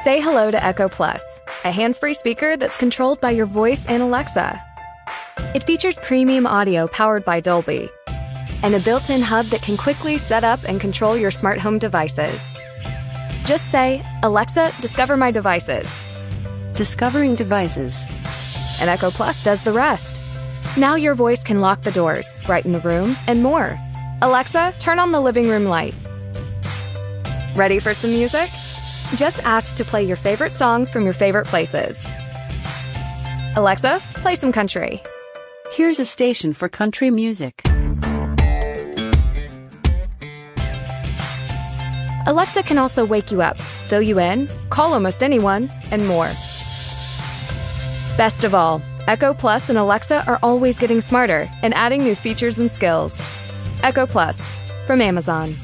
Say hello to Echo Plus, a hands-free speaker that's controlled by your voice and Alexa. It features premium audio powered by Dolby and a built-in hub that can quickly set up and control your smart home devices. Just say, "Alexa, discover my devices." Discovering devices. And Echo Plus does the rest. Now your voice can lock the doors, brighten the room, and more. Alexa, turn on the living room light. Ready for some music? Just ask to play your favorite songs from your favorite places. Alexa, play some country. Here's a station for country music. Alexa can also wake you up, fill you in, call almost anyone, and more. Best of all, Echo Plus and Alexa are always getting smarter and adding new features and skills. Echo Plus from Amazon.